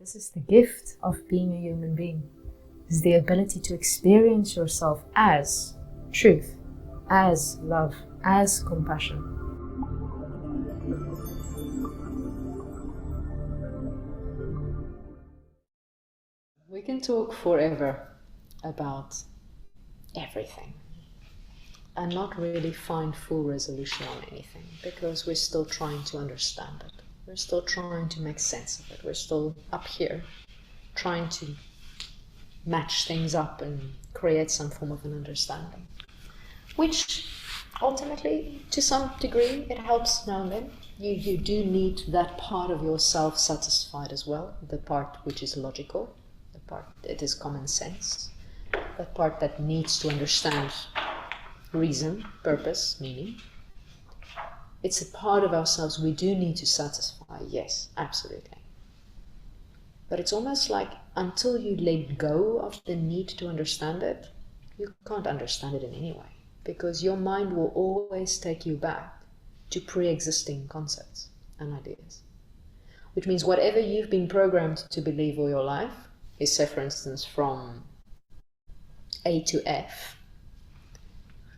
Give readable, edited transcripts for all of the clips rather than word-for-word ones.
This is the gift of being a human being. Is the ability to experience yourself as truth, as love, as compassion. We can talk forever about everything and not really find full resolution on anything, because we're still trying to understand it. We're still trying to make sense of it. We're still up here trying to match things up and create some form of an understanding, which ultimately, to some degree, it helps now and then. You do need that part of yourself satisfied as well, the part which is logical, the part that is common sense, that part that needs to understand reason, purpose, meaning. It's a part of ourselves we do need to satisfy, yes, absolutely. But it's almost like until you let go of the need to understand it, you can't understand it in any way, because your mind will always take you back to pre-existing concepts and ideas. Which means whatever you've been programmed to believe all your life is, say for instance, from A to F.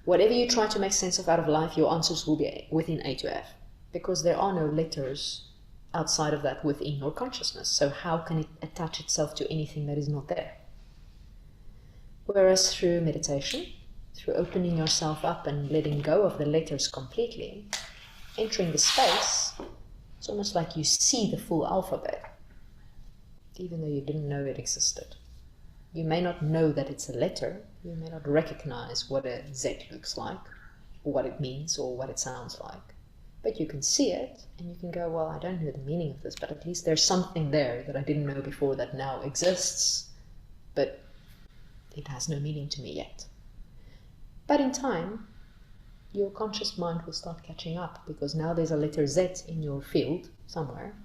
Whatever you try to make sense of out of life, your answers will be within A to F, because there are no letters outside of that within your consciousness. So how can it attach itself to anything that is not there? Whereas through meditation, through opening yourself up and letting go of the letters completely, entering the space, it's almost like you see the full alphabet, even though you didn't know it existed. You may not know that it's a letter, you may not recognize what a Z looks like, or what it means, or what it sounds like. But you can see it, and you can go, well, I don't know the meaning of this, but at least there's something there that I didn't know before that now exists, but it has no meaning to me yet. But in time, your conscious mind will start catching up, because now there's a letter Z in your field somewhere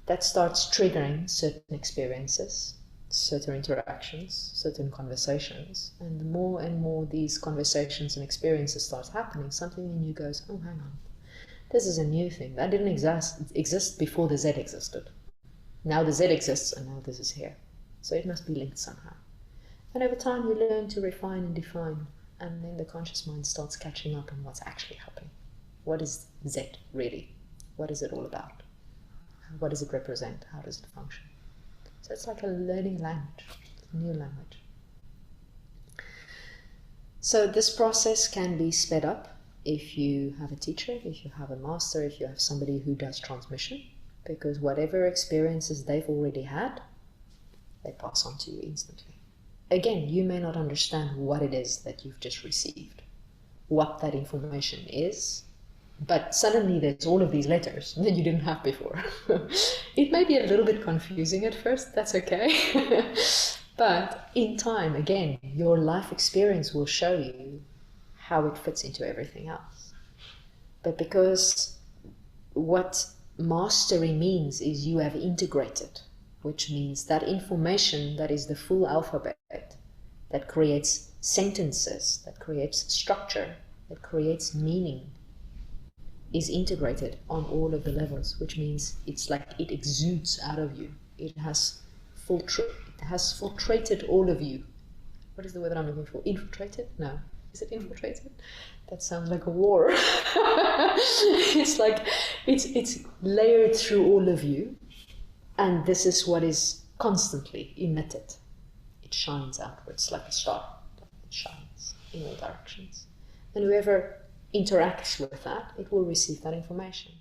that starts triggering certain experiences, certain interactions, certain conversations, and the more and more these conversations and experiences start happening, something in you goes, oh, hang on, this is a new thing. That didn't exist before the Z existed. Now the Z exists, and now this is here. So it must be linked somehow. And over time you learn to refine and define, and then the conscious mind starts catching up on what's actually happening. What is Z really? What is it all about? What does it represent? How does it function? So it's like a learning language, a new language. So this process can be sped up if you have a teacher, if you have a master, if you have somebody who does transmission, because whatever experiences they've already had, they pass on to you instantly. Again, you may not understand what it is that you've just received, what that information is, but suddenly there's all of these letters that you didn't have before. It may be a little bit confusing at first, that's okay. But in time, again, your life experience will show you how it fits into everything else. But because what mastery means is you have integrated, which means that information that is the full alphabet, that creates sentences, that creates structure, that creates meaning, is integrated on all of the levels, which means it's like it exudes out of you. It has filtrated all of you. What is the word that I'm looking for? Infiltrated? No. Is it infiltrated? That sounds like a war. It's like it's layered through all of you, and this is what is constantly emitted. It shines outwards like a star. It shines in all directions. And whoever interacts with that, it will receive that information.